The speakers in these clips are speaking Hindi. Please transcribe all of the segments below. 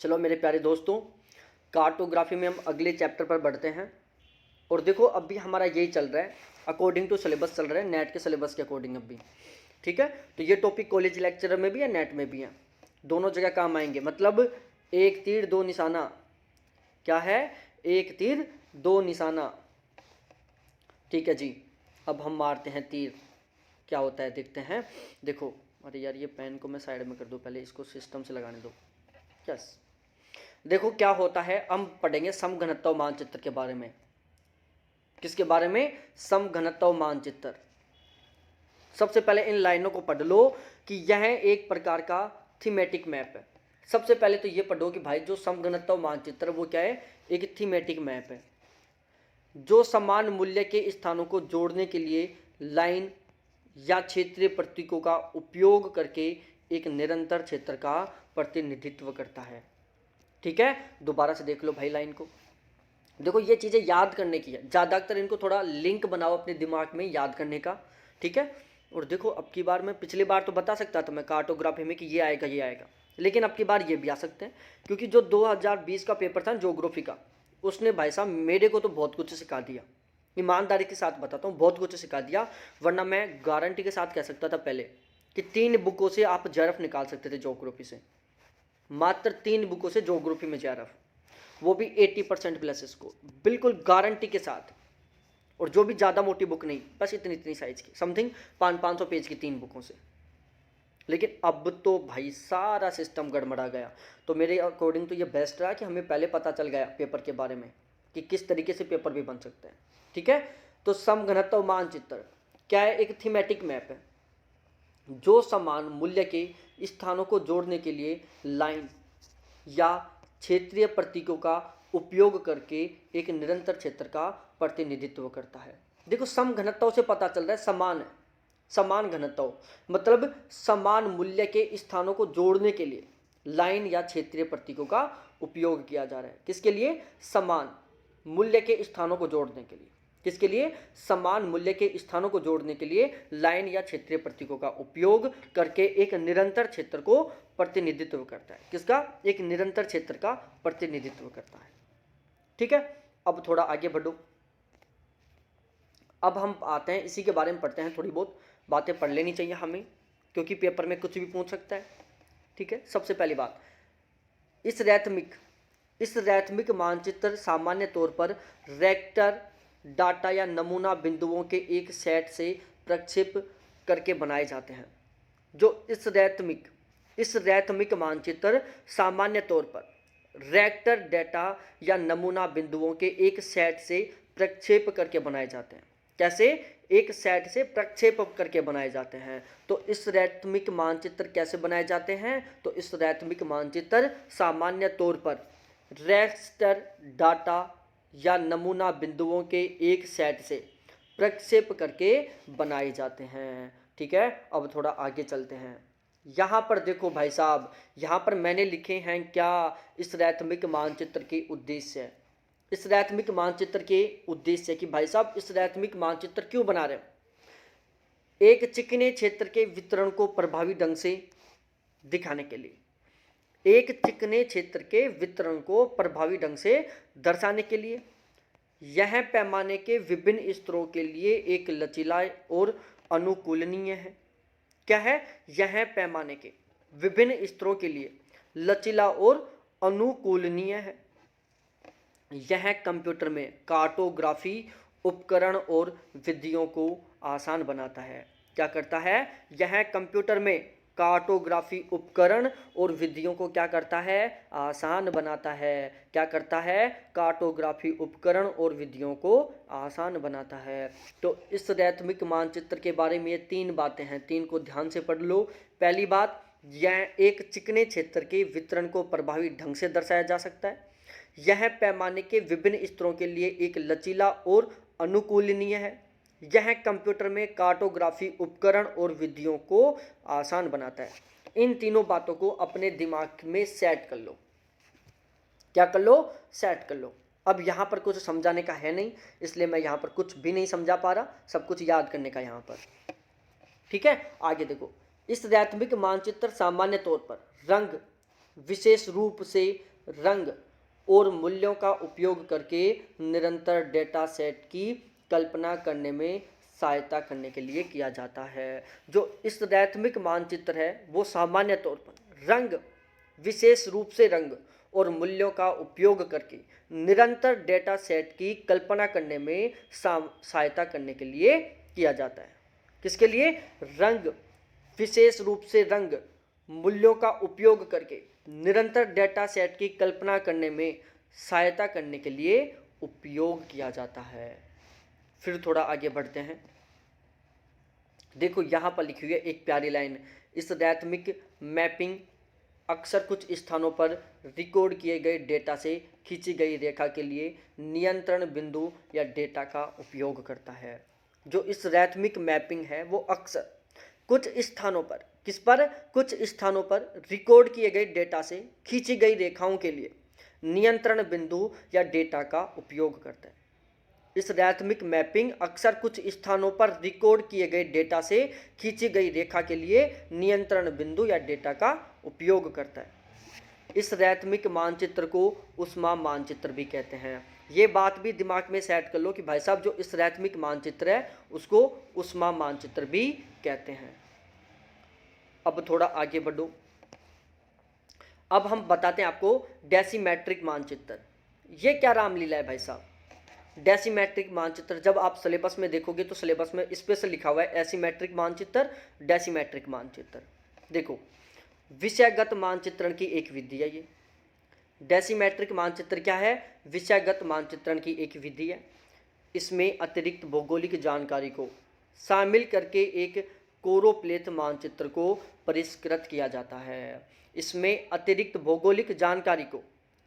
चलो मेरे प्यारे दोस्तों, कार्टोग्राफी में हम अगले चैप्टर पर बढ़ते हैं। और देखो अभी हमारा यही चल रहा है, अकॉर्डिंग टू सिलेबस चल रहा है, नेट के सिलेबस के अकॉर्डिंग अभी। ठीक है, तो ये टॉपिक कॉलेज लेक्चर में भी है, नेट में भी है, दोनों जगह काम आएंगे। मतलब एक तीर दो निशाना, क्या है, एक तीर दो निशाना। ठीक है जी, अब हम मारते हैं तीर, क्या होता है देखते हैं। देखो, अरे यार ये पेन को मैं साइड में कर दूं, पहले इसको सिस्टम से लगाने दो। यस, देखो क्या होता है, हम पढ़ेंगे समघनत्व मानचित्र के बारे में। किसके बारे में? समघनत्व मानचित्र। सबसे पहले इन लाइनों को पढ़ लो कि यह एक प्रकार का थीमेटिक मैप है। सबसे पहले तो ये पढ़ो कि भाई जो समघनत्व मानचित्र वो क्या है, एक थीमेटिक मैप है जो समान मूल्य के स्थानों को जोड़ने के लिए लाइन या क्षेत्रीय प्रतीकों का उपयोग करके एक निरंतर क्षेत्र का प्रतिनिधित्व करता है। ठीक है, दोबारा से देख लो भाई लाइन को। देखो ये चीज़ें याद करने की है, ज़्यादातर इनको थोड़ा लिंक बनाओ अपने दिमाग में याद करने का। ठीक है, और देखो अब की बार मैं पिछली बार तो बता सकता था मैं कार्टोग्राफी में कि ये आएगा, लेकिन अब की बार ये भी आ सकते हैं, क्योंकि जो 2020 का पेपर था ज्योग्राफी का, उसने भाई साहब मेरे को तो बहुत कुछ सिखा दिया। ईमानदारी के साथ बताता हूँ, बहुत कुछ सिखा दिया। वरना मैं गारंटी के साथ कह सकता था पहले कि 3 बुकों से आप जेआरएफ निकाल सकते थे ज्योग्राफी से, मात्र 3 बुकों से ज्योग्राफी में जेआरएफ, वो भी 80% प्लस इसको, बिल्कुल गारंटी के साथ। और जो भी ज़्यादा मोटी बुक नहीं, बस इतनी साइज की, समथिंग 500 पेज की 3 बुकों से। लेकिन अब तो भाई सारा सिस्टम गड़बड़ा गया। तो मेरे अकॉर्डिंग तो ये बेस्ट रहा कि हमें पहले पता चल गया पेपर के बारे में कि किस तरीके से पेपर भी बन सकते हैं। ठीक है, तो समघनत्व मानचित्र क्या है? एक थीमेटिक मैप है जो समान मूल्य के स्थानों को जोड़ने के लिए लाइन या क्षेत्रीय प्रतीकों का उपयोग करके एक निरंतर क्षेत्र का प्रतिनिधित्व करता है। देखो समघनत्व से पता चल रहा है समान है, समान घनत्व मतलब समान मूल्य के स्थानों को जोड़ने के लिए लाइन या क्षेत्रीय प्रतीकों का उपयोग किया जा रहा है। किसके लिए? समान मूल्य के स्थानों को जोड़ने के लिए। किसके लिए? समान मूल्य के स्थानों को जोड़ने के लिए लाइन या क्षेत्रीय प्रतीकों का उपयोग करके एक निरंतर क्षेत्र को प्रतिनिधित्व करता है। किसका? एक निरंतर क्षेत्र का प्रतिनिधित्व करता है। ठीक है, अब थोड़ा आगे बढ़ो। अब हम आते हैं, इसी के बारे में पढ़ते हैं, थोड़ी बहुत बातें पढ़ लेनी चाहिए हमें, क्योंकि पेपर में कुछ भी पूछ सकता है। ठीक है, सबसे पहली बात, इस रैथमिक मानचित्र सामान्य तौर पर रेक्टर डाटा या नमूना बिंदुओं के एक सेट से प्रक्षेप करके बनाए जाते हैं। जो इस रैथमिक मानचित्र सामान्य तौर पर रेक्टर डाटा या नमूना बिंदुओं के एक सेट से प्रक्षेप करके बनाए जाते हैं। कैसे? एक सेट से प्रक्षेप करके बनाए जाते हैं। तो इस रैथमिक मानचित्र कैसे बनाए जाते हैं? तो इस रैथमिक मानचित्र सामान्य तौर पर रेक्टर डाटा या नमूना बिंदुओं के एक सेट से प्रक्षेप करके बनाए जाते हैं। ठीक है, अब थोड़ा आगे चलते हैं। यहाँ पर देखो भाई साहब, यहाँ पर मैंने लिखे हैं क्या इस रैथमिक मानचित्र के उद्देश्य। इस रैथमिक मानचित्र के उद्देश्य कि भाई साहब इस रैथमिक मानचित्र क्यों बना रहे हैं? एक चिकने क्षेत्र के वितरण को प्रभावी ढंग से दिखाने के लिए, एक चिकने क्षेत्र के वितरण को प्रभावी ढंग से दर्शाने के लिए, यह पैमाने के विभिन्न स्तरों के लिए एक लचीला और अनुकूलनीय है। क्या है? यह पैमाने के विभिन्न स्तरों के लिए लचीला और अनुकूलनीय है। यह कंप्यूटर में कार्टोग्राफी उपकरण और विधियों को आसान बनाता है। क्या करता है? यह कंप्यूटर में कार्टोग्राफी उपकरण और विधियों को क्या करता है? आसान बनाता है। क्या करता है? कार्टोग्राफी उपकरण और विधियों को आसान बनाता है। तो इस रैथमिक मानचित्र के बारे में ये 3 बातें हैं, 3 को ध्यान से पढ़ लो। पहली बात, यह एक चिकने क्षेत्र के वितरण को प्रभावी ढंग से दर्शाया जा सकता है। यह पैमाने के विभिन्न स्तरों के लिए एक लचीला और अनुकूलनीय है। यह कंप्यूटर में कार्टोग्राफी उपकरण और विधियों को आसान बनाता है। इन तीनों बातों को अपने दिमाग में सेट कर लो। क्या कर लो? सेट कर लो। अब यहाँ पर कुछ समझाने का है नहीं, इसलिए मैं यहाँ पर कुछ भी नहीं समझा पा रहा, सब कुछ याद करने का यहाँ पर। ठीक है, आगे देखो। इस रैथमिक मानचित्र सामान्य तौर पर रंग विशेष रूप से रंग और मूल्यों का उपयोग करके निरंतर डेटा सेट की कल्पना करने में सहायता करने के लिए किया जाता है। जो इस रैथमिक मानचित्र है वो सामान्य तौर पर रंग, विशेष रूप से रंग और मूल्यों का उपयोग करके निरंतर डेटा सेट की कल्पना करने में सहायता करने के लिए किया जाता है। किसके लिए? रंग, विशेष रूप से रंग, मूल्यों का उपयोग करके निरंतर डेटा सेट की कल्पना करने में सहायता करने के लिए उपयोग किया जाता है। फिर थोड़ा आगे बढ़ते हैं। देखो यहाँ पर लिखी हुई है एक प्यारी लाइन, इस रैथमिक मैपिंग अक्सर कुछ स्थानों पर रिकॉर्ड किए गए डेटा से खींची गई रेखा के लिए नियंत्रण बिंदु या डेटा का उपयोग करता है। जो इस रैथमिक मैपिंग है वो अक्सर कुछ स्थानों पर, किस पर? कुछ स्थानों पर रिकॉर्ड किए गए डेटा से खींची गई रेखाओं के लिए नियंत्रण बिंदु या डेटा का उपयोग करता है। इस रैथमिक मैपिंग अक्सर कुछ स्थानों पर रिकॉर्ड किए गए डेटा से खींची गई रेखा के लिए नियंत्रण बिंदु या डेटा का उपयोग करता है। इस रैथमिक मानचित्र को ऊष्मा मानचित्र भी कहते हैं। ये बात भी दिमाग में सेट कर लो कि भाई साहब जो इस रैथमिक मानचित्र है उसको ऊष्मा मानचित्र भी कहते हैं। अब थोड़ा आगे बढ़ो। अब हम बताते हैं आपको डेसीमेट्रिक मानचित्र। ये क्या रामलीला है भाई साहब? डेसीमेट्रिक मानचित्र जब आप सिलेबस में देखोगे तो सिलेबस में स्पेशल लिखा हुआ है एसीमेट्रिक मानचित्र, डेसीमेट्रिक मानचित्र। देखो, विषयगत मानचित्रण की एक विधि है ये। डेसीमेट्रिक मानचित्र क्या है? विषयगत मानचित्रण की एक विधि है। इसमें अतिरिक्त भौगोलिक जानकारी को शामिल करके एक कोरोप्लेथ मानचित्र को परिष्कृत किया जाता है। इसमें अतिरिक्त भौगोलिक जानकारी को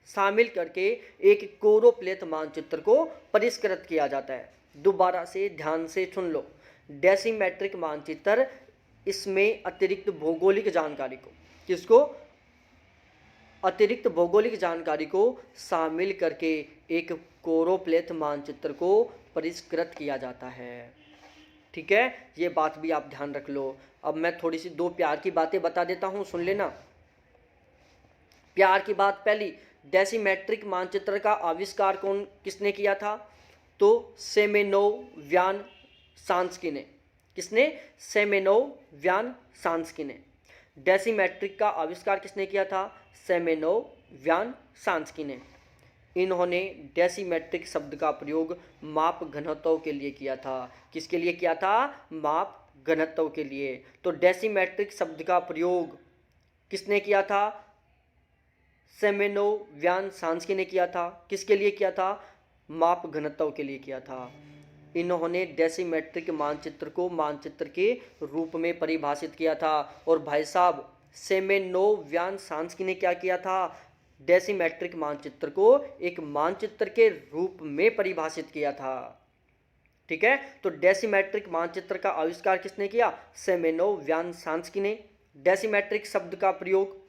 शामिल करके एक कोरोप्लेथ मानचित्र को परिष्कृत किया जाता है। दोबारा से ध्यान से सुन लो, डेसीमेट्रिक मानचित्र इसमें अतिरिक्त भौगोलिक जानकारी को, किसको? अतिरिक्त भौगोलिक जानकारी को शामिल करके एक कोरोप्लेथ मानचित्र को परिष्कृत किया जाता है। ठीक है, ये बात भी आप ध्यान रख लो। अब मैं थोड़ी सी दो प्यार की बातें बता देता हूँ, सुन लेना। प्यार की बात पहली, डेसीमेट्रिक मानचित्र का आविष्कार किसने किया था? तो सेमेनोव यान सांस्की ने। किसने? सेमेनोव यान सांस्की ने। डेसीमेट्रिक का आविष्कार किसने किया था? सेमेनोव यान सांस्की ने। इन्होंने डेसीमेट्रिक शब्द का प्रयोग माप घनत्व के लिए किया था। किसके लिए किया था? माप घनत्व के लिए। तो डेसीमेट्रिक शब्द का प्रयोग किसने किया था? सेमेनोव यान सांस्की ने किया था। किसके लिए किया था? माप घनत्व के लिए किया था। इन्होंने डेसीमेट्रिक मानचित्र को मानचित्र के रूप में परिभाषित किया था। और भाई साहब, सेमेनोव यान सांस्की ने क्या किया था? डेसीमेट्रिक मानचित्र को एक मानचित्र के रूप में परिभाषित किया था। ठीक है, तो डेसीमेट्रिक मानचित्र का आविष्कार किसने किया? सेमेनोव यान सांस्की ने। डेसीमेट्रिक शब्द का प्रयोग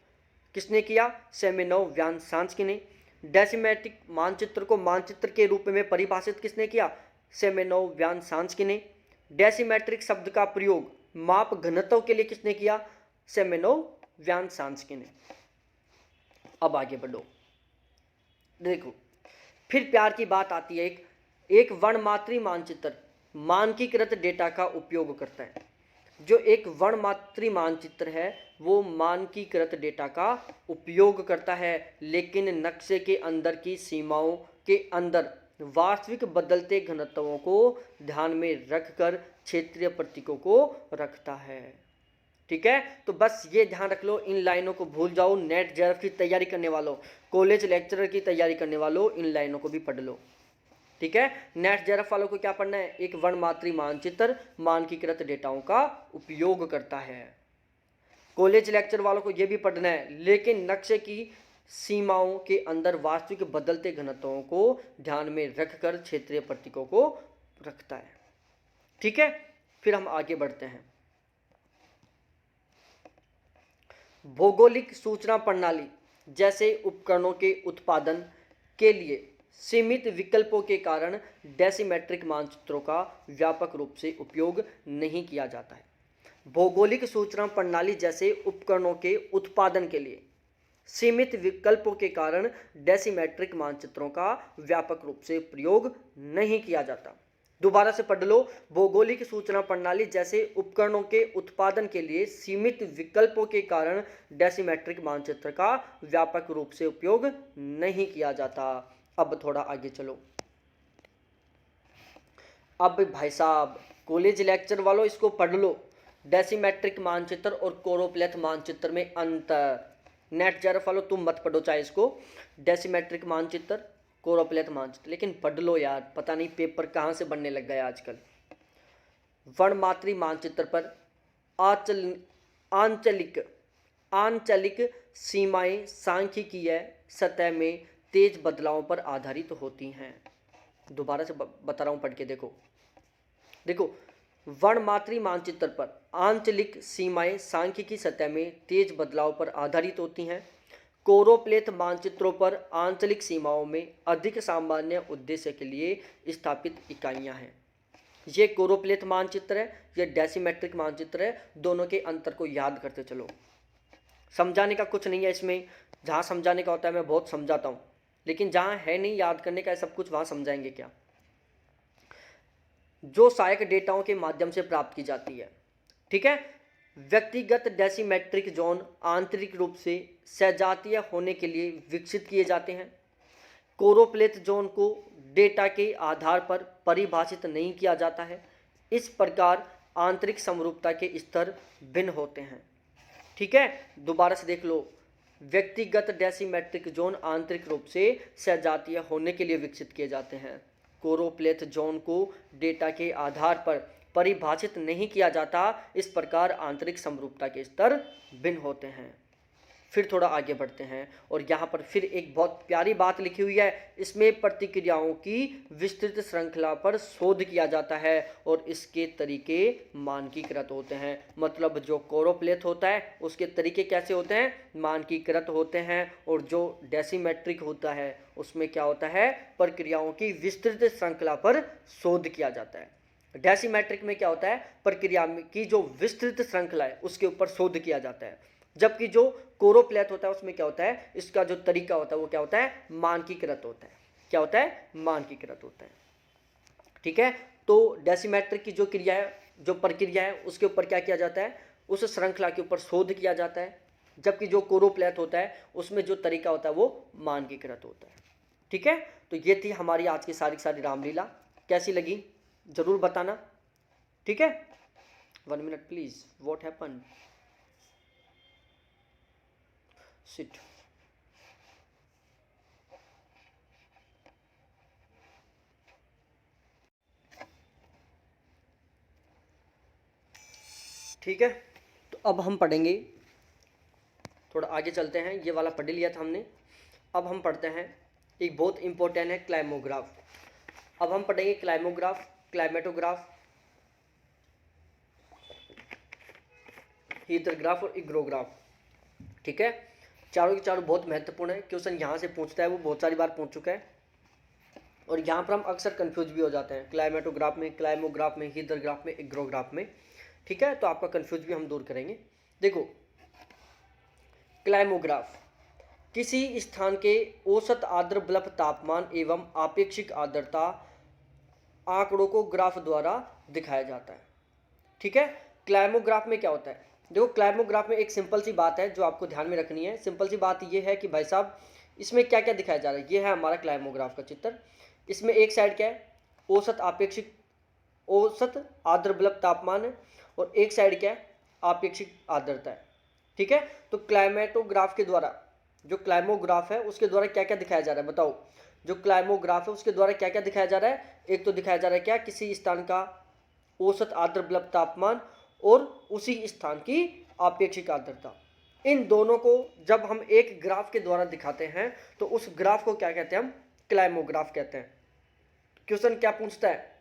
किसने किया? सेमेनोव यान सांस्की ने। डेसीमेट्रिक मानचित्र को मानचित्र के रूप में परिभाषित किसने किया? सेमेनोव यान सांस्की ने। डेसीमेट्रिक शब्द का प्रयोग माप घनत्व के लिए किसने किया? सेमेनोव यान सांस्की ने। अब आगे बढ़ो। देखो, फिर प्यार की बात आती है। एक वर्णमात्री मानचित्र मानकीकृत डेटा का उपयोग करता है। जो एक वर्णमात्री मानचित्र है वो मानकीकृत डेटा का उपयोग करता है, लेकिन नक्शे के अंदर की सीमाओं के अंदर वास्तविक बदलते घनत्वों को ध्यान में रखकर क्षेत्रीय प्रतीकों को रखता है। ठीक है, तो बस ये ध्यान रख लो, इन लाइनों को भूल जाओ। नेट जेआरएफ की तैयारी करने वालों, कॉलेज लेक्चरर की तैयारी करने वालों, इन लाइनों को भी पढ़ लो। ठीक है, नेट जेआरएफ वालों को क्या पढ़ना है? एक वर्णमात्री मानचित्र मानकीकृत डेटाओं का उपयोग करता है। कॉलेज लेक्चर वालों को यह भी पढ़ना है, लेकिन नक्शे की सीमाओं के अंदर वास्तविक बदलते घनत्वों को ध्यान में रखकर क्षेत्रीय प्रतीकों को रखता है। ठीक है, फिर हम आगे बढ़ते हैं। भौगोलिक सूचना प्रणाली जैसे उपकरणों के उत्पादन के लिए सीमित विकल्पों के कारण डेसीमेट्रिक मानचित्रों का व्यापक रूप से उपयोग नहीं किया जाता है। भौगोलिक सूचना प्रणाली जैसे उपकरणों के उत्पादन के लिए सीमित विकल्पों के कारण डेसीमेट्रिक मानचित्रों का व्यापक रूप से प्रयोग नहीं किया जाता। दोबारा से पढ़ लो। भौगोलिक सूचना प्रणाली जैसे उपकरणों के उत्पादन के लिए सीमित विकल्पों के कारण डेसीमेट्रिक मानचित्र का व्यापक रूप से उपयोग नहीं किया जाता। अब थोड़ा आगे चलो। अब भाई साहब कॉलेज लेक्चर वालों इसको पढ़ लो। डेसीमेट्रिक मानचित्र और कोरोप्लेथ मानचित्र में अंतर। नेट जेआरएफ वालों तुम मत पढ़ो चाहे इसको, डेसीमेट्रिक मानचित्र कोरोप्लेथ मानचित्र, लेकिन पढ़ लो यार, पता नहीं पेपर कहाँ से बनने लग गया आजकल। वर्णमात्री मानचित्र पर आंचलिक सीमाएं सांख्यिकीय सतह में तेज बदलावों पर आधारित होती हैं। दोबारा से बता रहा हूँ, पढ़ के देखो। वर्णमात्री मानचित्र पर आंचलिक सीमाएं सांख्यिकी सतह में तेज बदलाव पर आधारित होती हैं। कोरोप्लेथ मानचित्रों पर आंचलिक सीमाओं में अधिक सामान्य उद्देश्य के लिए स्थापित इकाइयां हैं। ये कोरोप्लेथ मानचित्र है, ये डेसीमेट्रिक मानचित्र है। दोनों के अंतर को याद करते चलो। समझाने का कुछ नहीं है इसमें। जहाँ समझाने का होता है मैं बहुत समझाता हूँ, लेकिन जहाँ है नहीं याद करने का सब कुछ, वहाँ समझाएंगे क्या। जो सहायक डेटाओं के माध्यम से प्राप्त की जाती है, ठीक है। व्यक्तिगत डेसीमेट्रिक जोन आंतरिक रूप से सजातीय होने के लिए विकसित किए जाते हैं। कोरोप्लेथ जोन को डेटा के आधार पर परिभाषित नहीं किया जाता है। इस प्रकार आंतरिक समरूपता के स्तर भिन्न होते हैं, ठीक है। दोबारा से देख लो। व्यक्तिगत डेसीमेट्रिक जोन आंतरिक रूप से सजातीय होने के लिए विकसित किए जाते हैं। कोरोप्लेथ जोन को डेटा के आधार पर परिभाषित नहीं किया जाता। इस प्रकार आंतरिक समरूपता के स्तर भिन्न होते हैं। फिर थोड़ा आगे बढ़ते हैं और यहाँ पर फिर एक बहुत प्यारी बात लिखी हुई है। इसमें प्रतिक्रियाओं की विस्तृत श्रृंखला पर शोध किया जाता है और इसके तरीके मानकीकृत होते हैं। मतलब जो कोरोप्लेथ होता है उसके तरीके कैसे होते हैं, मानकीकृत होते हैं। और जो डेसीमेट्रिक होता है उसमें क्या होता है, प्रक्रियाओं की विस्तृत श्रृंखला पर शोध किया जाता है। डेसीमेट्रिक में क्या होता है, प्रक्रिया की जो विस्तृत श्रृंखला है उसके ऊपर शोध किया जाता है। जबकि जो कोरोप्लेथ होता है उसमें क्या होता है, इसका जो तरीका होता है वो क्या होता है, मानकीकृत होता है। क्या होता है, मानकीकृत होता है, ठीक है। तो डेसीमेट्रिक की जो क्रिया है, जो प्रक्रिया है, उसके ऊपर क्या किया जाता है, उस श्रृंखला के ऊपर शोध किया जाता है। जबकि जो कोरोप्लेथ होता है उसमें जो तरीका होता है वो मानकीकृत होता है, ठीक है। तो ये थी हमारी आज की सारी सारी रामलीला। कैसी लगी जरूर बताना, ठीक है। 1 minute please. What happen, sit. ठीक है, तो अब हम पढ़ेंगे, थोड़ा आगे चलते हैं। ये वाला पढ़ लिया था हमने। अब हम पढ़ते हैं एक बहुत इंपॉर्टेंट है, क्लाइमोग्राफ। अब हम पढ़ेंगे क्लाइमोग्राफ, क्लाइमेटोग्राफ, हीथरग्राफ और इग्रोग्राफ, ठीक है। चारों के चारों बहुत महत्वपूर्ण है। क्वेश्चन यहाँ से पूछता है, वो बहुत सारी बार पूछ चुका है और यहाँ पर हम अक्सर कंफ्यूज भी हो जाते हैं। क्लाइमेटोग्राफ में, क्लाइमोग्राफ में, हीथरग्राफ में, इग्रोग्राफ में, ठीक है। तो आपका कंफ्यूज भी हम दूर करेंगे। देखो, क्लाइमोग्राफ किसी स्थान के औसत आर्द्र बल्ब तापमान एवं आपेक्षिक आर्द्रता आंकड़ों को ग्राफ द्वारा दिखाया जाता है, ठीक है। क्लाइमोग्राफ में क्या होता है, देखो क्लाइमोग्राफ में एक सिंपल सी बात है जो आपको ध्यान में रखनी है। सिंपल सी बात ये है कि भाई साहब इसमें क्या क्या दिखाया जा रहा है। ये है हमारा क्लाइमोग्राफ का चित्र। इसमें एक साइड क्या है, औसत आर्द्र बल्ब तापमान है और एक साइड क्या है, आपेक्षिक आर्द्रता है, ठीक है। तो क्लाइमेटोग्राफ के द्वारा, जो क्लाइमोग्राफ है उसके द्वारा क्या क्या दिखाया जा रहा है बताओ। जो क्लाइमोग्राफ है उसके द्वारा क्या क्या दिखाया जा रहा है, एक तो दिखाया जा रहा है क्या, किसी स्थान का औसत आर्द्र बल्ब तापमान और उसी स्थान की आपेक्षिक आर्द्रता। इन दोनों को जब हम एक ग्राफ के द्वारा दिखाते हैं तो उस ग्राफ को क्या कहते हैं, हम क्लाइमोग्राफ कहते हैं। क्वेश्चन क्या पूछता है,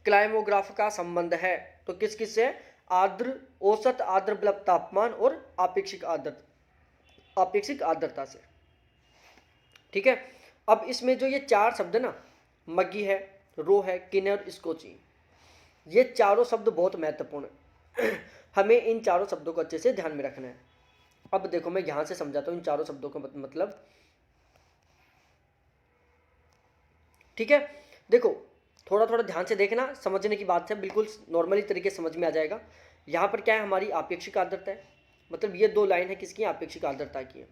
क्लाइमोग्राफ का संबंध है तो किस किस से, औसत आर्द्र बल्ब तापमान और आपेक्षिक आर्द्रता से, ठीक है। अब इसमें जो ये चार शब्द ना, मग्गी है, रो है, किन्नर, स्कोची, ये चारों शब्द बहुत महत्वपूर्ण है। हमें इन चारों शब्दों को अच्छे से ध्यान में रखना है। अब देखो मैं यहाँ से समझाता हूँ इन चारों शब्दों का मतलब। ठीक है, देखो थोड़ा थोड़ा ध्यान से देखना, समझने की बात है, बिल्कुल नॉर्मली तरीके से समझ में आ जाएगा। यहाँ पर क्या है, हमारी आपेक्षिक आर्द्रता है, मतलब ये दो लाइन है किसकी, आपेक्षिक आर्द्रता की है।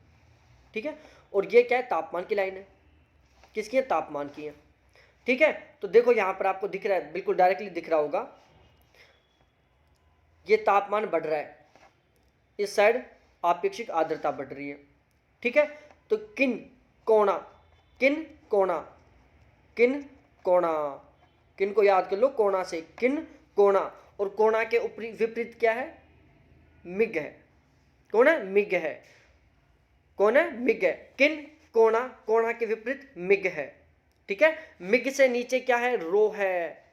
ठीक है, और ये क्या है, तापमान की लाइन है, किसकी है, तापमान की है। ठीक है, तो देखो यहाँ पर आपको दिख रहा है, बिल्कुल डायरेक्टली दिख रहा होगा, ये तापमान बढ़ रहा है, इस साइड आपेक्षिक आर्द्रता बढ़ रही है। ठीक है, तो किन कोणा, किन कोणा, किन कोणा, किन को याद कर लो, कोणा से, किन कोणा, और कोणा के ऊपरी विपरीत क्या है, मिग है। कौन है, मिग है, कौन है, मिग है। किन कोणा, कोणा के विपरीत मिग है। ठीक है, मिग से नीचे क्या है, रो है,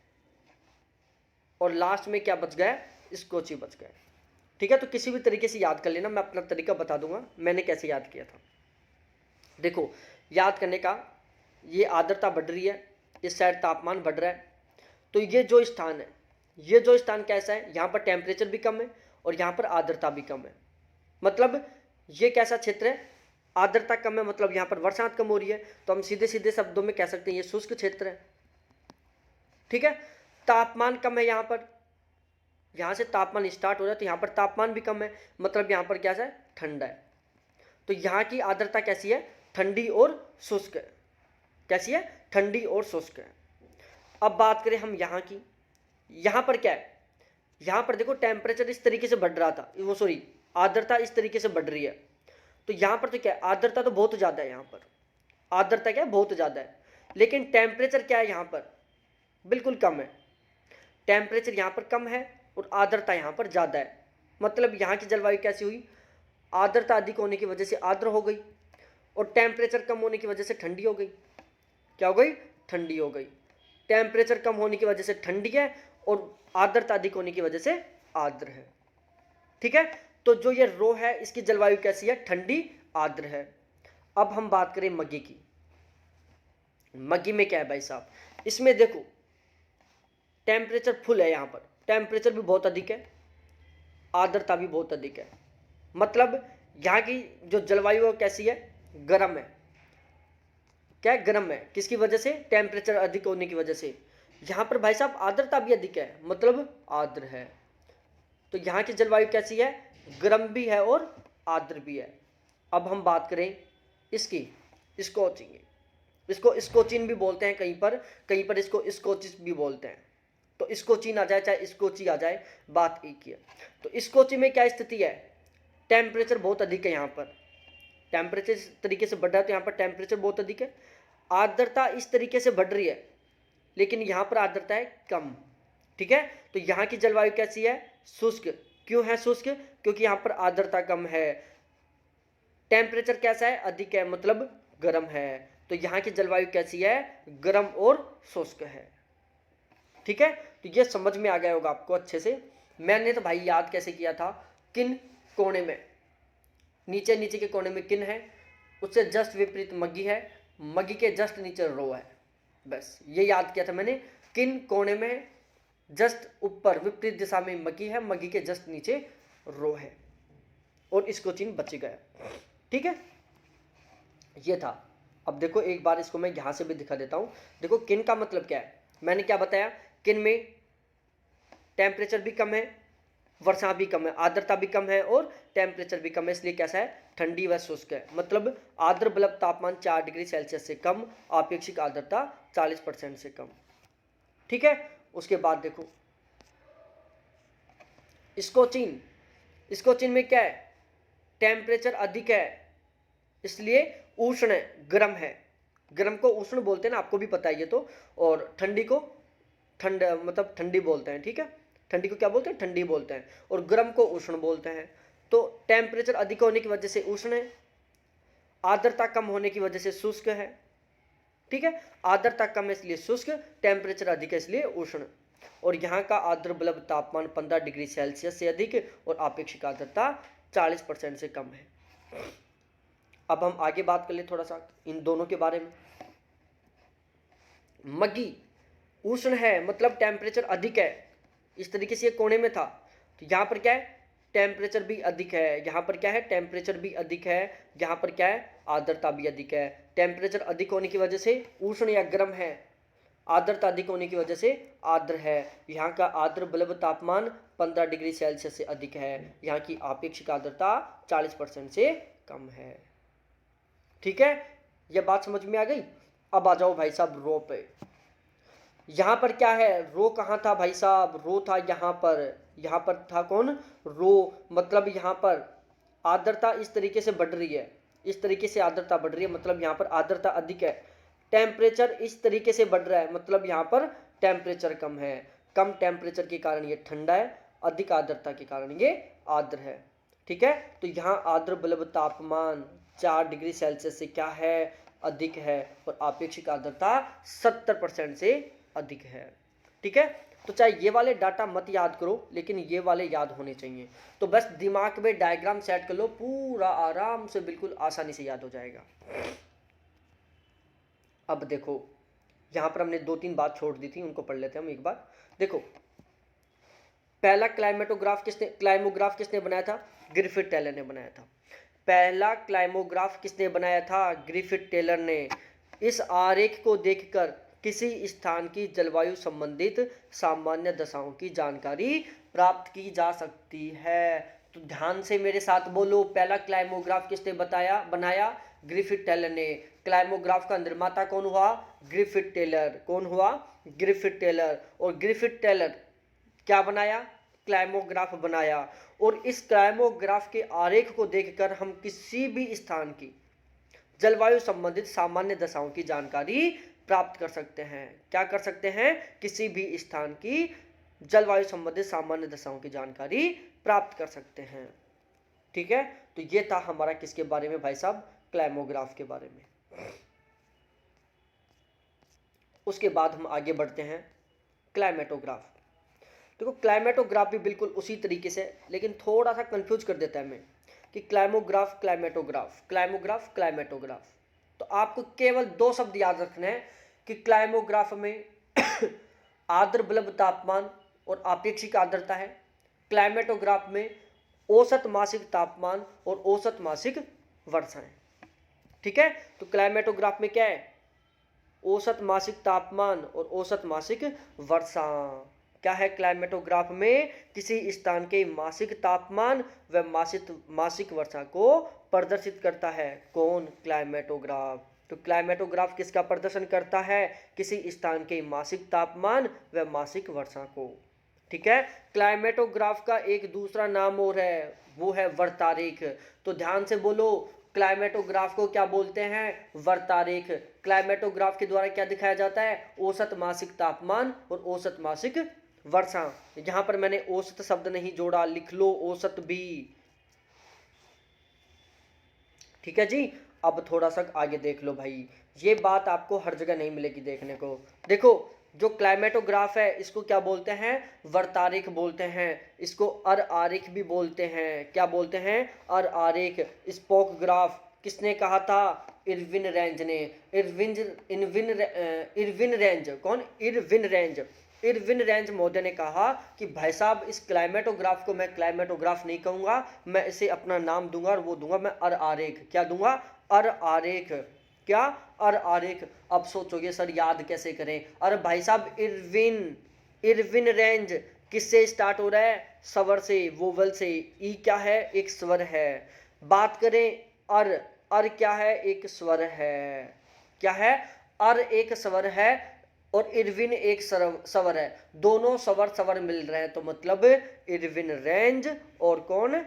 और लास्ट में क्या बच गया, स्कोची बच गया। ठीक है, तो किसी भी तरीके से याद कर लेना, मैं अपना तरीका बता दूंगा मैंने कैसे याद किया था। देखो याद करने का, ये आर्द्रता बढ़ रही है, इस साइड तापमान बढ़ रहा है, तो ये जो स्थान है, ये जो स्थान कैसा है, यहाँ पर टेम्परेचर भी कम है और यहाँ पर आर्द्रता भी कम है। मतलब ये कैसा क्षेत्र है, आर्द्रता कम है, मतलब यहाँ पर बरसात कम हो रही है, तो हम सीधे सीधे शब्दों में कह सकते हैं ये शुष्क क्षेत्र है। ठीक है, तापमान कम है, यहाँ पर, यहाँ से तापमान स्टार्ट हो रहा है, तो यहाँ पर तापमान भी कम है, मतलब यहाँ पर क्या है, ठंडा है। तो यहाँ की आर्द्रता कैसी है, ठंडी और शुष्क है। कैसी है, ठंडी और शुष्क है। अब बात करें हम यहाँ की, यहाँ पर क्या है, यहाँ पर देखो टेम्परेचर इस तरीके से बढ़ रहा था, वो सॉरी आर्द्रता इस तरीके से बढ़ रही है, तो यहाँ पर तो क्या है, आर्द्रता तो बहुत ज़्यादा है, यहाँ पर आर्द्रता क्या है, बहुत ज़्यादा है, लेकिन टेम्परेचर क्या है, यहाँ पर बिल्कुल कम है। टेम्परेचर यहाँ पर कम है और आर्द्रता यहाँ पर ज़्यादा है, मतलब यहाँ की जलवायु कैसी हुई, आर्द्रता अधिक होने की वजह से आर्द्र हो गई, और टेम्परेचर कम होने की वजह से ठंडी हो गई। क्या हो गई, ठंडी हो गई। टेम्परेचर कम होने की वजह से ठंडी है और आर्द्रता अधिक होने की वजह से आर्द्र है। ठीक है, तो जो ये रो है इसकी जलवायु कैसी है, ठंडी आर्द्र है। अब हम बात करें मग्गी की, मग्गी में क्या है भाई साहब, इसमें देखो टेम्परेचर फुल है, यहाँ पर टेम्परेचर भी बहुत अधिक है, आर्द्रता भी बहुत अधिक है, मतलब यहाँ की जो जलवायु है कैसी है, गर्म है। क्या है, गर्म है, किसकी वजह से, टेम्परेचर अधिक होने की वजह से। यहाँ पर भाई साहब आर्द्रता भी अधिक है, मतलब आर्द्र है। तो यहाँ की जलवायु कैसी है, गर्म भी है और आर्द्र भी है। अब हम बात करें इसकी, स्कोचिंग, इसको स्कोचिन भी बोलते हैं कहीं पर इसको स्कोचिस भी बोलते हैं। तो स्कोचिन आ जाए चाहे स्कोची आ जाए, बात एक ही है। तो स्कोची में क्या स्थिति है, टेम्परेचर बहुत अधिक है, यहाँ पर टेम्परेचर इस तरीके से बढ़ रहा है, तो यहाँ पर टेम्परेचर बहुत अधिक है, आर्द्रता इस तरीके से बढ़ रही है, लेकिन यहाँ पर आर्द्रता है कम। ठीक है, तो यहाँ की जलवायु कैसी है, शुष्क। क्यों है शुष्क, क्योंकि यहाँ पर आर्द्रता कम है, टेम्परेचर कैसा है, अधिक है, मतलब गर्म है। तो यहाँ की जलवायु कैसी है, गर्म और शुष्क है। ठीक है, तो ये समझ में आ गया होगा आपको अच्छे से। मैंने तो भाई याद कैसे किया था, किन कोने में, नीचे नीचे के कोने में किन है, उससे जस्ट विपरीत मग्गी है, मग्गी के जस्ट नीचे रो है, बस ये याद किया था मैंने। किन कोने में जस्ट ऊपर विपरीत दिशा में मग्गी है, मग्गी के जस्ट नीचे रो है, और इसको चिन्ह बच गया। ठीक है, ये था। अब देखो एक बार इसको मैं यहाँ से भी दिखा देता हूँ। देखो किन का मतलब क्या है, मैंने क्या बताया, किन में टेम्परेचर भी कम है, वर्षा भी कम है, आर्द्रता भी कम है और टेम्परेचर भी कम है, इसलिए कैसा है, ठंडी व शुष्क है। मतलब आर्द्र बल्ब तापमान 4 डिग्री सेल्सियस से कम, आपेक्षिक आर्द्रता 40% से कम। ठीक है, उसके बाद देखो स्कोचिन, स्कोचिन में क्या है, टेम्परेचर अधिक है, इसलिए उष्ण है, गर्म है। गर्म को उष्ण बोलते हैं ना, आपको भी पता है ये तो। और ठंडी को ठंड, मतलब ठंडी बोलते हैं। ठीक है, ठंडी को क्या बोलते हैं, ठंडी बोलते हैं, और गर्म को उष्ण बोलते हैं। तो टेम्परेचर अधिक होने की वजह से उष्ण है, आर्द्रता कम होने की वजह से शुष्क है। ठीक है, आर्द्रता कम है इसलिए शुष्क, टेम्परेचर अधिक है इसलिए उष्ण। और यहाँ का आर्द्र बल्ब तापमान 15 डिग्री सेल्सियस से अधिक और आपेक्षिक आर्द्रता 40% से कम है। अब हम आगे बात कर ले थोड़ा सा इन दोनों के बारे में। मग्गी उष्ण है, मतलब टेम्परेचर अधिक है, इस तरीके से ये कोने में था, तो यहाँ पर क्या है, टेम्परेचर भी अधिक है, यहाँ पर क्या है, टेम्परेचर भी अधिक है, यहाँ पर क्या है, आर्द्रता भी अधिक है। टेम्परेचर अधिक होने की वजह से उष्ण या गर्म है, आर्द्रता अधिक होने की वजह से आर्द्र है। यहाँ का आर्द्र बल्ब तापमान 15 डिग्री सेल्सियस से अधिक है, यहाँ की आपेक्षिक आर्द्रता 40% से कम है। ठीक है, यह बात समझ में आ गई। अब आ जाओ भाई साहब रो पे। यहाँ पर क्या है, रो कहाँ था भाई साहब, रो था यहाँ पर था कौन, रो। मतलब यहाँ पर आर्द्रता इस तरीके से बढ़ रही है, इस तरीके से आर्द्रता बढ़ रही है, मतलब यहाँ पर आर्द्रता अधिक है। टेम्परेचर इस तरीके से बढ़ रहा है, मतलब यहाँ पर टेम्परेचर कम है। कम टेम्परेचर के कारण ये ठंडा है, अधिक आर्द्रता के कारण ये आर्द्र है। ठीक है, तो यहाँ आर्द्र बल्ब तापमान 4 डिग्री सेल्सियस से क्या है, अधिक है, और आपेक्षिक आर्द्रता 70% से अधिक है। ठीक है, तो चाहे ये वाले डाटा मत याद करो, लेकिन ये वाले याद होने चाहिए। तो बस दिमाग में डायग्राम सेट कर लो, पूरा आराम से बिल्कुल आसानी से याद हो जाएगा। अब देखो यहाँ पर हमने 2-3 बात छोड़ दी थी, उनको पढ़ लेते हैं हम एक बार। देखो पहला क्लाइमेटोग्राफ किसने बनाया था, ग्रिफिथ टेलर ने बनाया था। पहला क्लाइमोग्राफ किसने बनाया था, ग्रिफिथ टेलर ने। इस आरेख को देखकर किसी स्थान की जलवायु संबंधित सामान्य दशाओं की जानकारी प्राप्त की जा सकती है। तो ध्यान से मेरे साथ बोलो, पहला क्लाइमोग्राफ किसने बनाया, ग्रिफिथ टेलर ने। क्लाइमोग्राफ का निर्माता कौन हुआ, ग्रिफिथ टेलर। कौन हुआ, ग्रिफिथ टेलर। और ग्रिफिथ टेलर क्या बनाया, क्लाइमोग्राफ बनाया। और इस क्लाइमोग्राफ के आरेख को देखकर हम किसी भी स्थान की जलवायु संबंधित सामान्य दशाओं की जानकारी प्राप्त कर सकते हैं। क्या कर सकते हैं, किसी भी स्थान की जलवायु संबंधित सामान्य दशाओं की जानकारी प्राप्त कर सकते हैं। ठीक है, तो ये था हमारा किसके बारे में भाई साहब, क्लाइमोग्राफ के बारे में। उसके बाद हम आगे बढ़ते हैं क्लाइमेटोग्राफ। देखो क्लाइमेटोग्राफ भी बिल्कुल उसी तरीके से, लेकिन थोड़ा सा कंफ्यूज कर देता है हमें कि क्लाइमोग्राफ क्लाइमेटोग्राफ। तो आपको केवल 2 शब्द याद रखने हैं कि क्लाइमोग्राफ में आर्द्र बल्ब तापमान और आपेक्षिक आर्द्रता है, क्लाइमेटोग्राफ में औसत मासिक तापमान और औसत मासिक वर्षा है। ठीक है, तो क्लाइमेटोग्राफ में क्या है, औसत मासिक तापमान और औसत मासिक वर्षा। क्या है, क्लाइमेटोग्राफ में किसी स्थान के मासिक तापमान व मासिक वर्षा को प्रदर्शित करता है। कौन, क्लाइमेटोग्राफ। तो क्लाइमेटोग्राफ किसका प्रदर्शन करता है, किसी स्थान के मासिक तापमान व मासिक वर्षा को। ठीक है, क्लाइमेटोग्राफ का एक दूसरा नाम और है, वो है वर्तारेख। तो ध्यान से बोलो, क्लाइमेटोग्राफ को क्या बोलते हैं, वर्तारेख। क्लाइमेटोग्राफ के द्वारा क्या दिखाया जाता है, औसत मासिक तापमान और औसत मासिक वर्षा। यहां पर मैंने औसत शब्द नहीं जोड़ा, लिख लो औसत भी। ठीक है जी, अब थोड़ा सा आगे देख लो भाई, ये बात आपको हर जगह नहीं मिलेगी देखने को। देखो जो क्लाइमेटोग्राफ है इसको क्या बोलते हैं, वर्तारेख बोलते हैं। इसको अर आरेख भी बोलते हैं। क्या बोलते हैं, अर आरेख। स्पोकग्राफ किसने कहा था, इरविन रेंज ने। इरविन रेंज महोदय ने कहा कि भाई साहब इस क्लाइमेटोग्राफ को मैं क्लाइमेटोग्राफ नहीं कहूँगा, मैं इसे अपना नाम दूंगा और वो दूंगा मैं अर आरेख। क्या दूंगा, अर आरेख। क्या, अर आरेख। अब सोचोगे सर याद कैसे करें, अरे भाई साहब इरविन रेंज किससे स्टार्ट हो रहा है, स्वर से, वोवल से। ई क्या है, एक स्वर है। बात करें अर क्या है, एक स्वर है। क्या है, अर एक स्वर है और इरविन एक स्वर है। दोनों स्वर मिल रहे हैं, तो मतलब इरविन रेंज और कौन,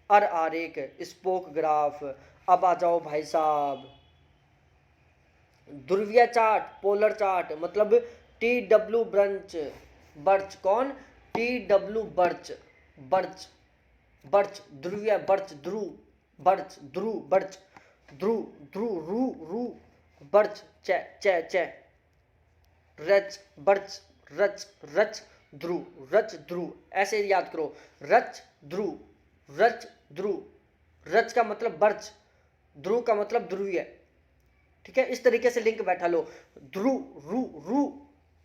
अर आरेख, स्पोकग्राफ। अब आ जाओ भाई साहब ध्रुवीय चार्ट, पोलर चार्ट, मतलब TW बर्च। कौन, TW बर्च, ध्रुवीय बर्च, ध्रुव रू बर्च, च रच बर्च, रच ध्रुव। ऐसे याद करो, रच ध्रुव। रच का मतलब बर्च, ध्रुव का मतलब ध्रुवीय। ठीक है, इस तरीके से लिंक बैठा लो, रू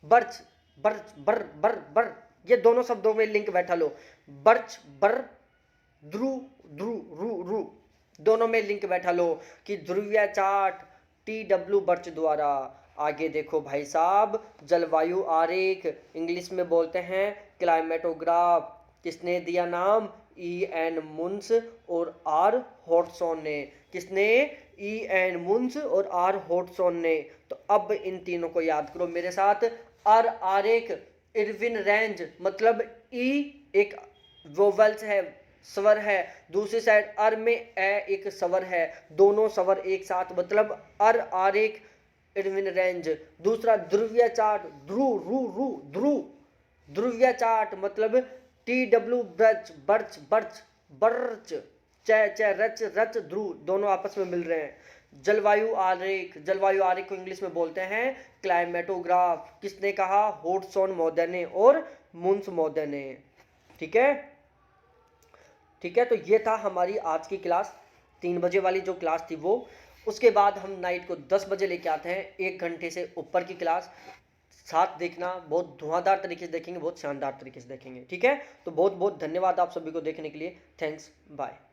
बर्च बर, ये दोनों शब्दों में लिंक बैठा लो। बर्च बर ध्रुव ध्रुव रू रू दोनों में लिंक बैठा लो कि ध्रुवीय चार्ट TW बर्च द्वारा। आगे देखो भाई साहब, जलवायु आरेख इंग्लिश में बोलते हैं क्लाइमेटोग्राफ, किसने दिया नाम? EN मुन्स और R हॉटसन ने। किसने? EN मुन्स और R हॉटसन ने। तो अब इन तीनों को याद करो मेरे साथ। R आरेख, इरविन रेंज, मतलब E एक वोवेल्स है, स्वर है, दूसरी साइड अर में ए एक स्वर है, दोनों स्वर एक साथ, मतलब अर आरेख इरविन रेंज। दूसरा ध्रुवीय चार्ट, ध्रुव रू रू ध्रुव, ध्रुवीय चार्ट मतलब TW ब्रच बर्च बर्च बर्च, च च रच रच ध्रुव, दोनों आपस में मिल रहे हैं। जलवायु आरेख, जलवायु आरेख को इंग्लिश में बोलते हैं क्लाइमेटोग्राफ, किसने कहा? हॉटसन महोदय ने और मुन्स महोदय ने। ठीक है, ठीक है। तो ये था हमारी आज की क्लास, 3 बजे वाली जो क्लास थी वो। उसके बाद हम नाइट को 10 बजे लेके आते हैं 1 घंटे से ऊपर की क्लास। साथ देखना, बहुत धुआंधार तरीके से देखेंगे, बहुत शानदार तरीके से देखेंगे। ठीक है, तो बहुत बहुत धन्यवाद आप सभी को देखने के लिए। Thanks, bye.